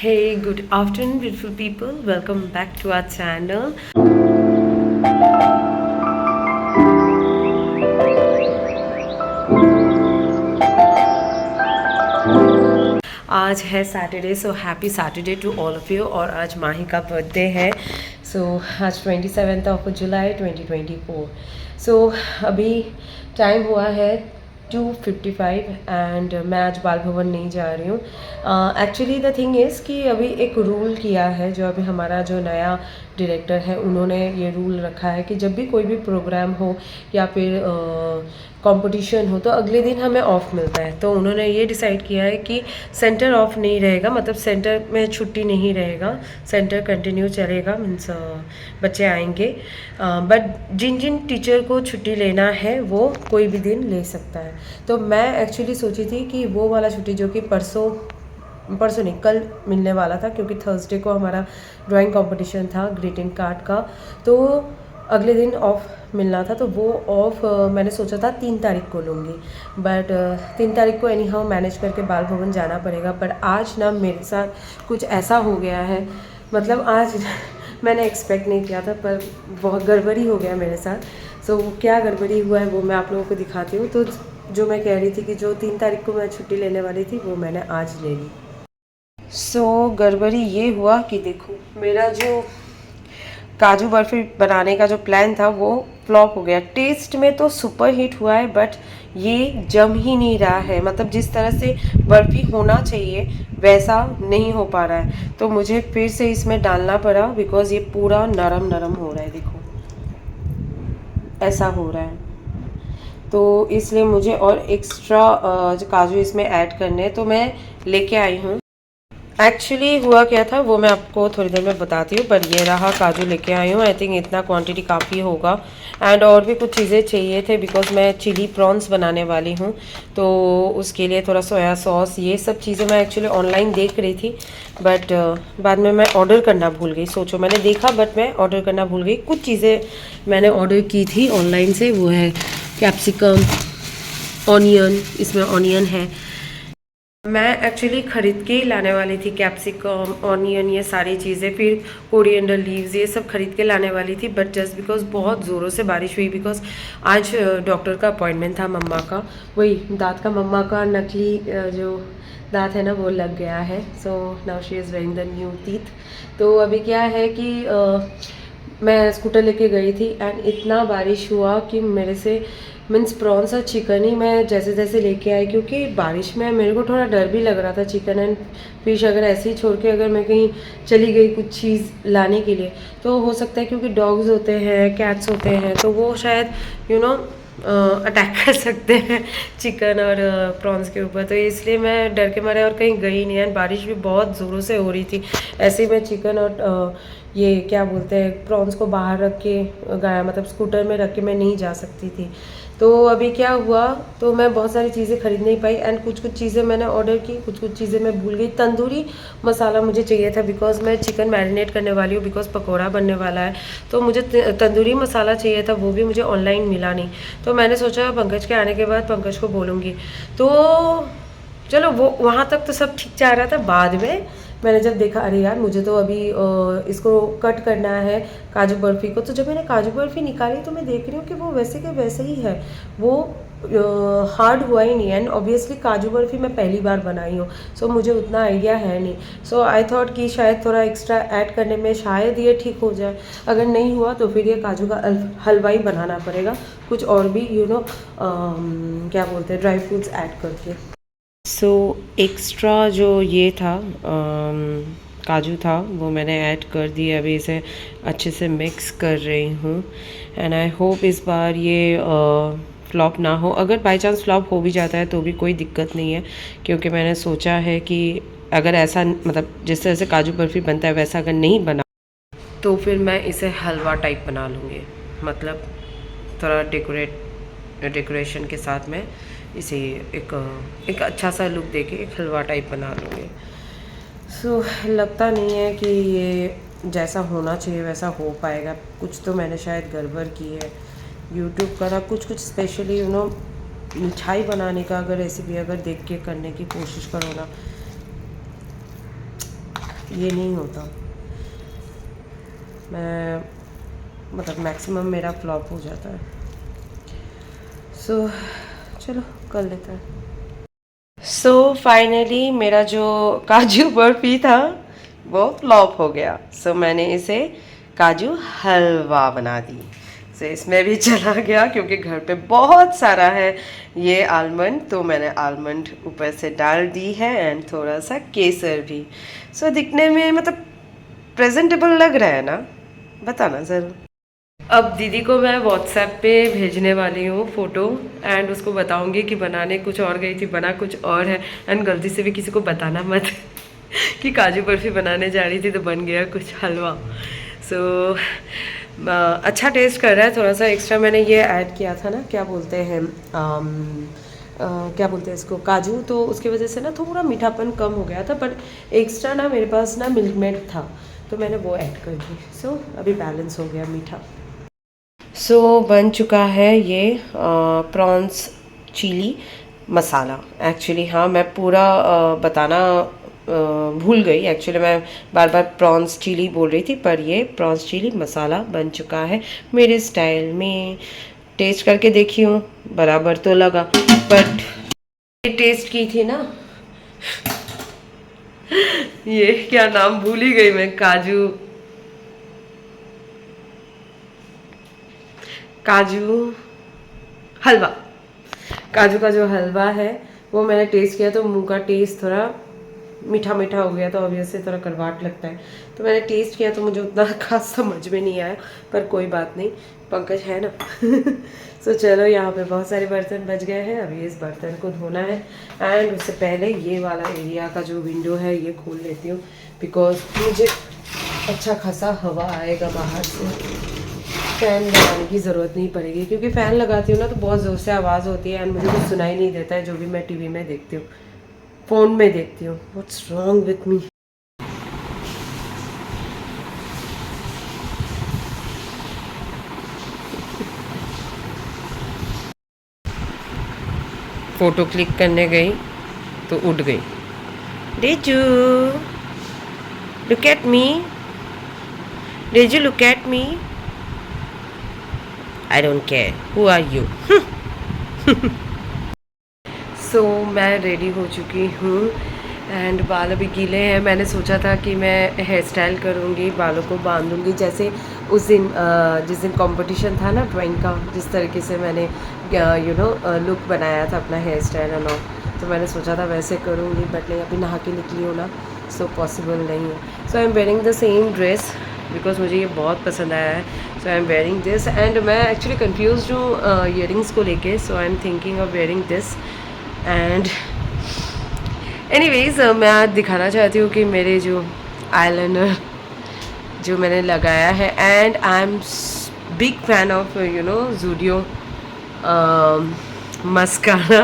Hey, good afternoon, beautiful people. Welcome back to our channel. आज है Saturday, so happy Saturday to all of you. और आज माही का birthday है। सो आज 27 जुलाई 2024। सो अभी टाइम हुआ है 2:55 एंड मैं आज बाल भवन नहीं जा रही हूँ। एक्चुअली द थिंग इज़ कि अभी एक रूल किया है, जो अभी हमारा जो नया डायरेक्टर है उन्होंने ये रूल रखा है कि जब भी कोई भी प्रोग्राम हो या फिर कंपटीशन हो तो अगले दिन हमें ऑफ मिलता है। तो उन्होंने ये डिसाइड किया है कि सेंटर ऑफ नहीं रहेगा, मतलब सेंटर में छुट्टी नहीं रहेगा, सेंटर कंटिन्यू चलेगा। मीन्स बच्चे आएंगे, बट जिन जिन टीचर को छुट्टी लेना है वो कोई भी दिन ले सकता है। तो मैं एक्चुअली सोची थी कि वो वाला छुट्टी जो कि परसों नहीं, कल मिलने वाला था, क्योंकि थर्सडे को हमारा ड्राइंग कंपटीशन था ग्रीटिंग कार्ड का, तो अगले दिन ऑफ मिलना था। तो वो ऑफ मैंने सोचा था 3 तारीख को लूँगी, बट 3 तारीख को एनी हाउ मैनेज करके बाल भवन जाना पड़ेगा। पर आज ना मेरे साथ कुछ ऐसा हो गया है, मतलब आज मैंने एक्सपेक्ट नहीं किया था, पर बहुत गड़बड़ी हो गया मेरे साथ। सो क्या गड़बड़ी हुआ है वो मैं आप लोगों को दिखाती हूँ। तो जो मैं कह रही थी कि जो 3 तारीख को मैं छुट्टी लेने वाली थी वो मैंने आज ले ली। सो गड़बड़ी ये हुआ कि देखो, मेरा जो काजू बर्फ़ी बनाने का जो प्लान था वो फ्लॉप हो गया। टेस्ट में तो सुपर हिट हुआ है, बट ये जम ही नहीं रहा है, मतलब जिस तरह से बर्फ़ी होना चाहिए वैसा नहीं हो पा रहा है। तो मुझे फिर से इसमें डालना पड़ा, बिकॉज़ ये पूरा नरम नरम हो रहा है, देखो ऐसा हो रहा है। तो इसलिए मुझे और एक्स्ट्रा जो काजू इसमें ऐड करने हैं, तो मैं लेके आई हूँ। एक्चुअली हुआ क्या था वो मैं आपको थोड़ी देर में बताती हूँ, पर ये रहा काजू लेके आई हूँ। आई थिंक इतना क्वांटिटी काफ़ी होगा। एंड और भी कुछ चीज़ें चाहिए थे, बिकॉज मैं चिली प्रॉन्स बनाने वाली हूँ, तो उसके लिए थोड़ा सोया सॉस, ये सब चीज़ें मैं एक्चुअली ऑनलाइन देख रही थी, बट बाद में मैं ऑर्डर करना भूल गई। सोचो, मैंने देखा बट मैं ऑर्डर करना भूल गई। कुछ चीज़ें मैंने ऑर्डर की थी ऑनलाइन से, वो है कैप्सिकम, ऑनियन, इसमें ऑनियन है। मैं एक्चुअली ख़रीद के ही लाने वाली थी, कैप्सिकम, ऑनियन, ये सारी चीज़ें, फिर कोरिएंडर लीव्स, ये सब ख़रीद के लाने वाली थी। बट जस्ट बिकॉज बहुत ज़ोरों से बारिश हुई, बिकॉज आज डॉक्टर का अपॉइंटमेंट था मम्मा का, वही दांत का, मम्मा का नकली जो दांत है ना वो लग गया है। So now she is wearing the new teeth. तो अभी क्या है कि मैं स्कूटर लेके गई थी एंड इतना बारिश हुआ कि मेरे से मीन्स प्रॉन्स और चिकन ही मैं जैसे जैसे लेके आई, क्योंकि बारिश में मेरे को थोड़ा डर भी लग रहा था। चिकन एंड फिश अगर ऐसे ही छोड़ के अगर मैं कहीं चली गई कुछ चीज़ लाने के लिए, तो हो सकता है, क्योंकि डॉग्स होते हैं, कैट्स होते हैं, तो वो शायद अटैक कर सकते हैं चिकन और प्रॉन्स के ऊपर। तो इसलिए मैं डर के मारे और कहीं गई नहीं है। बारिश भी बहुत ज़ोरों से हो रही थी, ऐसे ही मैं चिकन और ये क्या बोलते हैं प्रॉन्स को बाहर रख के गया, मतलब स्कूटर में रख के मैं नहीं जा सकती थी। तो अभी क्या हुआ, तो मैं बहुत सारी चीज़ें खरीद नहीं पाई एंड कुछ कुछ चीज़ें मैंने ऑर्डर की, कुछ कुछ चीज़ें मैं भूल गई। तंदूरी मसाला मुझे चाहिए था, बिकॉज मैं चिकन मैरिनेट करने वाली हूँ, बिकॉज पकौड़ा बनने वाला है। तो मुझे तंदूरी मसाला चाहिए था, वो भी मुझे ऑनलाइन मिला नहीं। तो मैंने सोचा पंकज के आने के बाद पंकज को बोलूँगी। तो चलो, वो वहाँ तक तो सब ठीक जा रहा था। बाद में मैंने जब देखा, अरे यार मुझे तो अभी इसको कट करना है काजू बर्फ़ी को, तो जब मैंने काजू बर्फ़ी निकाली तो मैं देख रही हूँ कि वो वैसे के वैसे ही है, वो हार्ड हुआ ही नहीं है। एंड ऑब्वियसली काजू बर्फ़ी मैं पहली बार बनाई हूँ, सो मुझे उतना आइडिया है नहीं। सो आई थॉट कि शायद थोड़ा एक्स्ट्रा ऐड करने में शायद ये ठीक हो जाए। अगर नहीं हुआ तो फिर ये काजू का हलवा ही बनाना पड़ेगा, कुछ और भी क्या बोलते हैं ड्राई फ्रूट्स ऐड करके। सो एक्स्ट्रा जो ये था काजू था वो मैंने ऐड कर दिया। अभी इसे अच्छे से मिक्स कर रही हूँ एंड आई होप इस बार ये फ्लॉप ना हो। अगर बाय चांस फ्लॉप हो भी जाता है तो भी कोई दिक्कत नहीं है, क्योंकि मैंने सोचा है कि अगर ऐसा, मतलब जिस तरह से काजू बर्फ़ी बनता है वैसा अगर नहीं बना तो फिर मैं इसे हलवा टाइप बना लूँगी, मतलब थोड़ा डेकोरेशन के साथ में इसे एक अच्छा सा लुक देके एक हलवा टाइप बना लूँगी। सो लगता नहीं है कि ये जैसा होना चाहिए वैसा हो पाएगा। कुछ तो मैंने शायद गड़बड़ की है। यूट्यूब का ना कुछ स्पेशली मिठाई बनाने का अगर रेसिपी अगर देख के करने की कोशिश करो ना, ये नहीं होता, मैं मतलब मैक्सिमम मेरा फ्लॉप हो जाता है। सो चलो कर लेते हैं। सो फाइनली मेरा जो काजू बर्फी था वो फ्लॉप हो गया। सो मैंने इसे काजू हलवा बना दी। सो इसमें भी चला गया क्योंकि घर पे बहुत सारा है ये आलमंड, तो मैंने आलमंड ऊपर से डाल दी है एंड थोड़ा सा केसर भी। सो दिखने में मतलब प्रेजेंटेबल लग रहा है ना, बताना ज़रूर। अब दीदी को मैं व्हाट्सएप पे भेजने वाली हूँ फ़ोटो एंड उसको बताऊँगी कि बनाने कुछ और गई थी, बना कुछ और है। एंड गलती से भी किसी को बताना मत कि काजू बर्फ़ी बनाने जा रही थी तो बन गया कुछ हलवा। सो अच्छा टेस्ट कर रहा है। थोड़ा सा एक्स्ट्रा मैंने ये ऐड किया था ना, क्या बोलते हैं क्या बोलते हैं इसको, काजू, तो उसकी वजह से ना थोड़ा मीठापन कम हो गया था। बट एक्स्ट्रा ना मेरे पास ना मिल्क मेड था तो मैंने वो ऐड कर दी। सो अभी बैलेंस हो गया मीठा। सो बन चुका है ये प्रॉन्स चिली मसाला। एक्चुअली हाँ, मैं पूरा बताना भूल गई। एक्चुअली मैं बार बार प्रॉन्स चिली बोल रही थी, पर ये प्रॉन्स चिली मसाला बन चुका है मेरे स्टाइल में। टेस्ट करके देखी हूँ, बराबर तो लगा, बट ये टेस्ट की थी ना ये क्या नाम भूल ही गई मैं, काजू हलवा। काजू का जो हलवा है वो मैंने टेस्ट किया तो मुंह का टेस्ट थोड़ा मीठा मीठा हो गया, तो ऑब्वियसली थोड़ा कड़वाहट लगता है। तो मैंने टेस्ट किया तो मुझे उतना खास समझ में नहीं आया, पर कोई बात नहीं, पंकज है ना सो चलो, यहाँ पे बहुत सारे बर्तन बच गए हैं, अभी इस बर्तन को धोना है। एंड उससे पहले ये वाला एरिया का जो विंडो है ये खोल लेती हूँ, बिकॉज मुझे अच्छा खासा हवा आएगा बाहर से। फ़ैन लगाने की ज़रूरत नहीं पड़ेगी, क्योंकि फ़ैन लगाती हूँ ना तो बहुत ज़ोर से आवाज़ होती है एंड मुझे कुछ सुनाई नहीं देता है जो भी मैं टीवी में देखती हूँ, फ़ोन में देखती हूँ। What's wrong with me. Photo click करने गई तो उठ गई। डेजू लुक एट मी, डेजू look at me, I don't care who are you. So मैं रेडी हो चुकी हूँ एंड बाल अभी गीले हैं। मैंने सोचा था कि मैं हेयर स्टाइल करूँगी, बालों को बांधूँगी, जैसे उस दिन जिस दिन कंपटीशन था ना ड्राइंग का, जिस तरीके से मैंने लुक बनाया था अपना हेयर स्टाइल एंड ऑल, तो मैंने सोचा था वैसे करूँगी, बट नहीं, अभी नहा के निकली हूँ ना, सो पॉसिबल नहीं है। So I am wearing the same dress because मुझे ये बहुत पसंद आया है। So I am wearing this and मैं एक्चुअली कन्फ्यूज हूँ ईयरिंग्स को लेके। So I am thinking of wearing this and anyways मैं आज दिखाना चाहती हूँ कि मेरे जो आईलाइनर जो मैंने लगाया है, and I am big fan of Zudio mascara.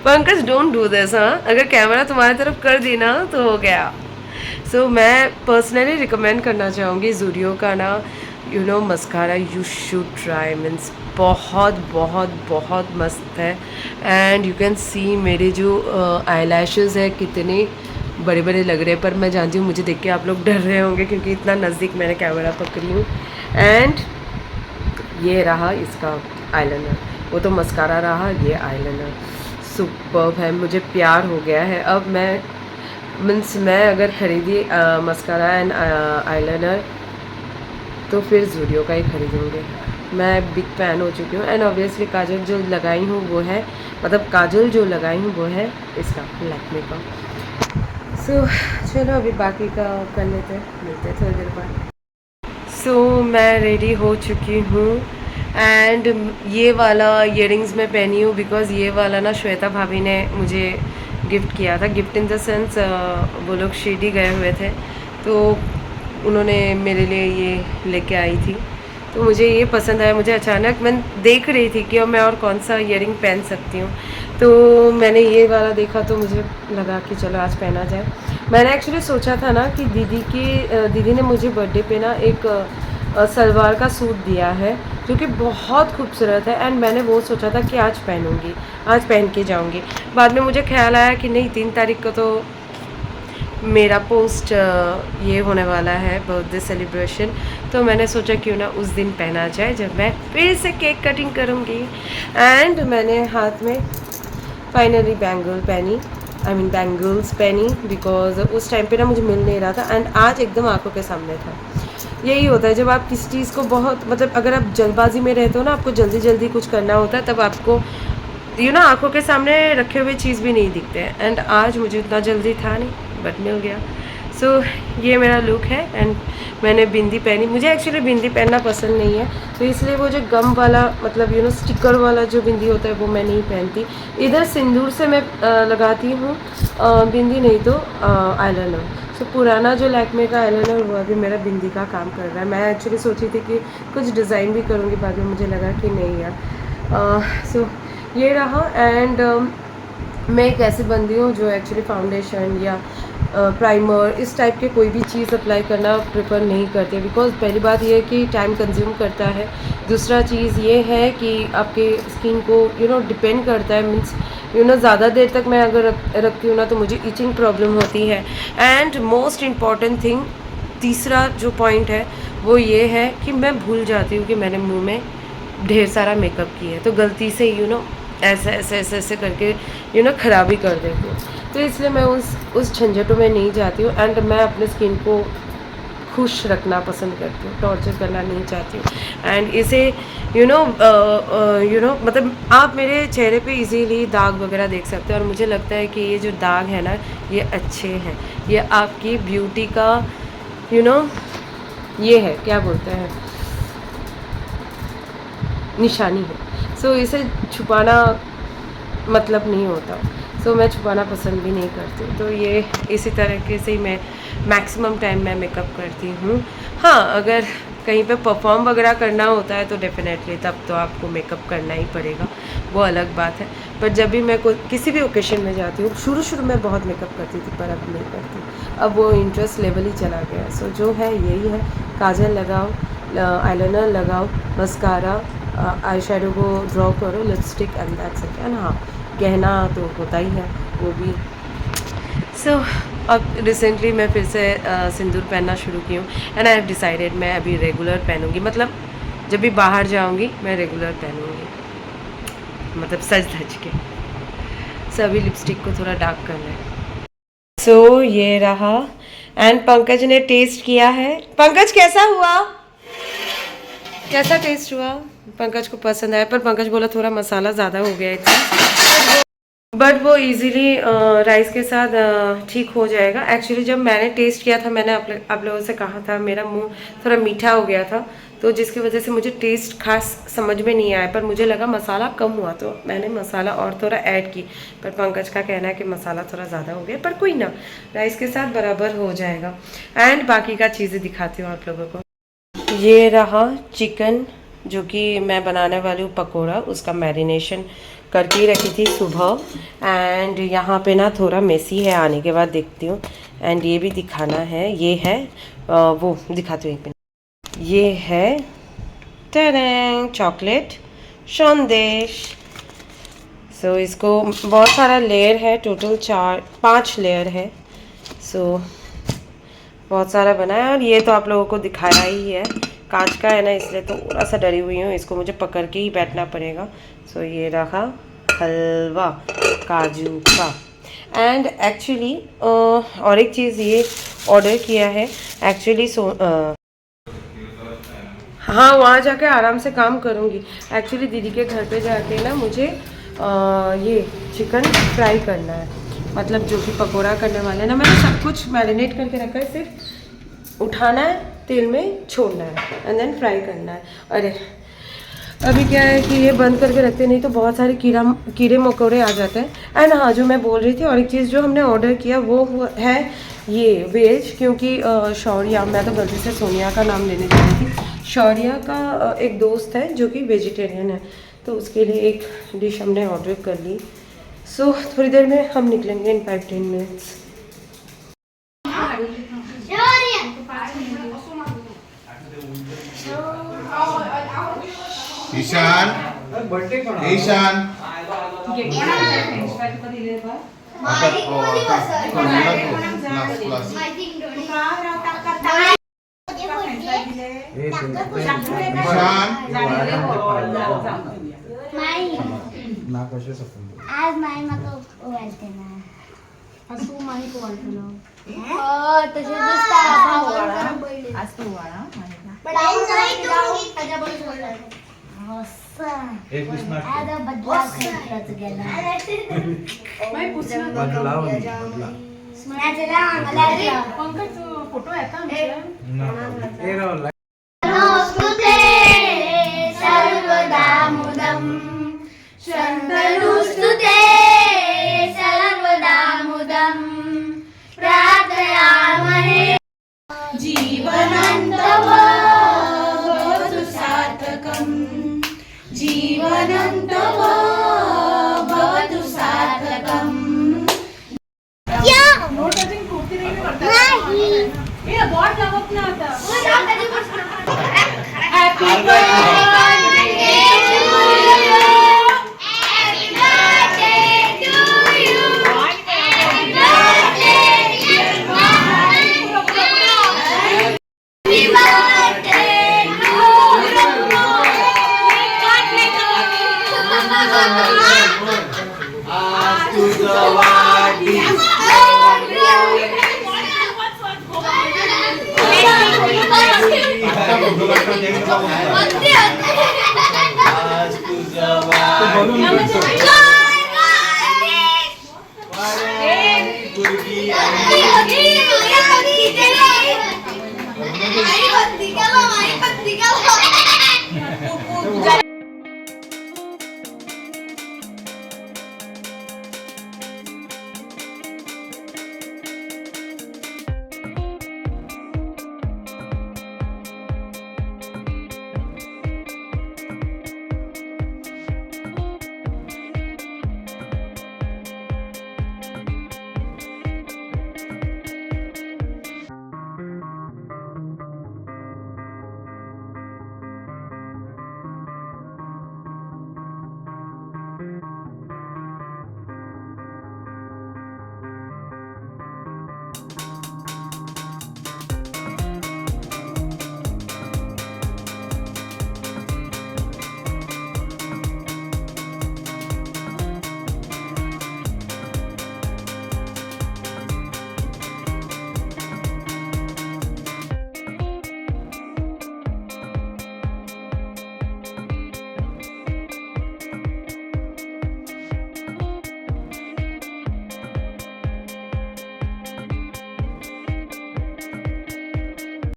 Pankaj don't do this, हाँ, अगर कैमरा तुम्हारी तरफ कर दी ना तो हो गया। सो मैं पर्सनली रिकमेंड करना चाहूँगी ज़ूडियो का ना mascara, you should try, means बहुत बहुत बहुत मस्त है। एंड यू कैन सी मेरे जो आई लैशेज़ है कितने बड़े बड़े लग रहे हैं, पर मैं जानती हूँ मुझे देख के आप लोग डर रहे होंगे क्योंकि इतना नज़दीक मैंने कैमरा पकड़ी हूँ। एंड ये रहा इसका आईलाइनर, वो तो मस्कारा रहा, ये आईलाइनर सुपर्ब है, मुझे प्यार हो गया है। अब मैं अगर ख़रीदी मस्कारा एंड आईलाइनर तो फिर ज़ूडियो का ही खरीदूँगी। मैं बिग फ़ैन हो चुकी हूँ एंड ऑब्वियसली काजल जो लगाई हूँ वो है, मतलब काजल जो लगाई हूँ वो है इसका लैक्मे का। सो चलो अभी बाकी का कर लेते हैं, मिलते हैं थोड़ी देर बाद। सो मैं रेडी हो चुकी हूँ एंड ये वाला ईयरिंग्स मैं पहनी हूँ बिकॉज़ ये वाला ना श्वेता भाभी ने मुझे गिफ्ट किया था। गिफ्ट इन द सेंस वो लोग शिरडी गए हुए थे तो उन्होंने मेरे लिए ये लेके आई थी, तो मुझे ये पसंद आया। मुझे अचानक मैं देख रही थी कि अब मैं और कौन सा ईयरिंग पहन सकती हूँ, तो मैंने ये वाला देखा तो मुझे लगा कि चलो आज पहना जाए। मैंने एक्चुअली सोचा था ना कि दीदी ने मुझे बर्थडे पे ना एक सलवार का सूट दिया है जो कि बहुत खूबसूरत है एंड मैंने वो सोचा था कि आज पहनूंगी, आज पहन के जाऊंगी। बाद में मुझे ख्याल आया कि नहीं, 3 तारीख को तो मेरा पोस्ट ये होने वाला है बर्थडे सेलिब्रेशन, तो मैंने सोचा क्यों ना उस दिन पहना जाए जब मैं फिर से केक कटिंग करूँगी। एंड मैंने हाथ में फाइनली बैंगल पहनी, आई मीन बैंगल्स पहनी, बिकॉज उस टाइम पे ना मुझे मिल नहीं रहा था एंड आज एकदम आंखों के सामने था। यही होता है जब आप किसी चीज़ को बहुत मतलब अगर आप जल्दबाजी में रहते हो ना, आपको जल्दी जल्दी कुछ करना होता है, तब आपको ना आंखों के सामने रखे हुए चीज़ भी नहीं दिखते हैं। एंड आज मुझे उतना जल्दी था नहीं बट मिल गया। सो ये मेरा लुक है एंड मैंने बिंदी पहनी। मुझे एक्चुअली बिंदी पहनना पसंद नहीं है, तो इसलिए वो जो गम वाला मतलब स्टिकर वाला जो बिंदी होता है वो मैं नहीं पहनती। इधर सिंदूर से मैं लगाती हूँ बिंदी, नहीं तो आईलाइनर। सो पुराना जो लैक्मे का आईलाइनर हुआ भी मेरा बिंदी का काम कर रहा है। मैं एक्चुअली सोची थी कि कुछ डिज़ाइन भी करूँगी, बाद में मुझे लगा कि नहीं यार। सो ये रहा। एंड मैं एक ऐसी बंदी हूँ जो एक्चुअली फाउंडेशन या प्राइमर इस टाइप के कोई भी चीज़ अप्लाई करना प्रेफर नहीं करते, बिकॉज पहली बात ये है कि टाइम कंज्यूम करता है। दूसरा चीज़ ये है कि आपके स्किन को डिपेंड करता है, मीन्स ज़्यादा देर तक मैं अगर रखती हूँ ना तो मुझे इचिंग प्रॉब्लम होती है। एंड मोस्ट इम्पॉर्टेंट थिंग, तीसरा जो पॉइंट है वो ये है कि मैं भूल जाती हूँ कि मैंने मुँह में ढेर सारा मेकअप किया है, तो गलती से ऐसे ऐसे ऐसे ऐसे करके ख़राबी कर देती हूँ। तो इसलिए मैं उस झंझटों में नहीं जाती हूँ एंड मैं अपने स्किन को खुश रखना पसंद करती हूँ, टॉर्चर करना नहीं चाहती हूँ। एंड इसे मतलब आप मेरे चेहरे पे इजीली दाग वगैरह देख सकते हैं, और मुझे लगता है कि ये जो दाग है ना ये अच्छे हैं, ये आपकी ब्यूटी का ये है, क्या बोलते हैं, निशानी है। सो इसे छुपाना मतलब नहीं होता, सो मैं छुपाना पसंद भी नहीं करती। तो ये इसी तरीके से ही मैं मैक्सिमम टाइम मैं मेकअप करती हूँ। हाँ, अगर कहीं पे परफॉर्म वगैरह करना होता है तो डेफिनेटली तब तो आपको मेकअप करना ही पड़ेगा, वो अलग बात है। पर जब भी मैं किसी भी ओकेशन में जाती हूँ, शुरू में बहुत मेकअप करती थी पर अब नहीं करती, अब वो इंटरेस्ट लेवल ही चला गया। सो जो है यही है, काजल लगाओ, आईलाइनर लगाओ, मस्कारा, आई शेडो को ड्रॉ करो, lipstick and that's it. And हाँ, गहना तो होता ही है वो भी। सो अब रिसेंटली मैं फिर से सिंदूर पहनना शुरू की हूँ एंड आई हैव डिसाइडेड मैं अभी रेगुलर पहनूँगी, मतलब जब भी बाहर जाऊँगी मैं रेगुलर पहनूँगी, मतलब सज धज के। सो अभी लिपस्टिक को थोड़ा डार्क करना है। सो ये रहा एंड पंकज ने टेस्ट किया है। पंकज कैसा हुआ, कैसा टेस्ट हुआ? पंकज को पसंद आया, पर पंकज बोला थोड़ा मसाला ज़्यादा हो गया है, बट वो इजीली राइस के साथ ठीक हो जाएगा। एक्चुअली जब मैंने टेस्ट किया था, मैंने आप लोगों से कहा था मेरा मुंह थोड़ा मीठा हो गया था, तो जिसकी वजह से मुझे टेस्ट खास समझ में नहीं आया, पर मुझे लगा मसाला कम हुआ तो मैंने मसाला और थोड़ा ऐड की। पर पंकज का कहना है कि मसाला थोड़ा ज़्यादा हो गया, पर कोई ना, राइस के साथ बराबर हो जाएगा। एंड बाकी का चीज़ें दिखाती हूँ आप लोगों को। ये रहा चिकन जो कि मैं बनाने वाली हूँ पकोड़ा, उसका मैरिनेशन करके ही रखी थी सुबह। एंड यहाँ पे ना थोड़ा मेसी है, आने के बाद देखती हूँ। एंड ये भी दिखाना है, ये है वो दिखाती हूँ एक मिनट। ये है टरेंग चॉकलेट संदेश। सो इसको बहुत सारा लेयर है, टोटल 4-5 लेयर है। सो बहुत सारा बना है, और ये तो आप लोगों को दिखाया ही है, कांच का है ना इसलिए थोड़ा सा डरी हुई हूँ, इसको मुझे पकड़ के ही बैठना पड़ेगा। सो ये रहा हलवा काजू का। एंड एक्चुअली और एक चीज़ ये ऑर्डर किया है एक्चुअली, हाँ वहाँ जाके आराम से काम करूँगी। एक्चुअली दीदी के घर पे जाके ना मुझे ये चिकन फ्राई करना है, मतलब जो कि पकोड़ा करने वाले हैं ना, मैंने सब कुछ मैरिनेट करके रखा है, सिर्फ उठाना है, तेल में छोड़ना है एंड देन फ्राई करना है। अरे अभी क्या है कि ये बंद करके रखते नहीं तो बहुत सारे कीड़े मकोड़े आ जाते हैं। एंड हाँ, जो मैं बोल रही थी, और एक चीज़ जो हमने ऑर्डर किया वो है ये वेज, क्योंकि शौर्या, मैं तो गलती से सोनिया का नाम लेने जा रही थी, शौर्या का एक दोस्त है जो कि वेजिटेरियन है, तो उसके लिए एक डिश हमने ऑर्डर कर ली। सो थोड़ी देर में हम निकलेंगे, इन 5-10 मिनट्स। ईशान ईशान आज माई माका ओवाळते ना असू माई ओवाळतो ना हो तसे दिसता आज तू ओवाळा पण आई नाही तू त्याच्या बरोबर ओवाळला असा आता बदला करत गेला बाई पुसना बदला स्मॅचला मला पंकज फोटो येता आमच्या नमस्ते सर्वदा मुदम शन्तनुस्तुते सर्वदा मुदं प्रार्थयामहे जीवनन्तव भवतु सार्थकम् जीवनन्तव भवतु सार्थकम् क्या नोट टचिंग कुर्ती नाही ये बॉट लावत ना आता हॅपी बर्थडे आज तुझा वाढदिवस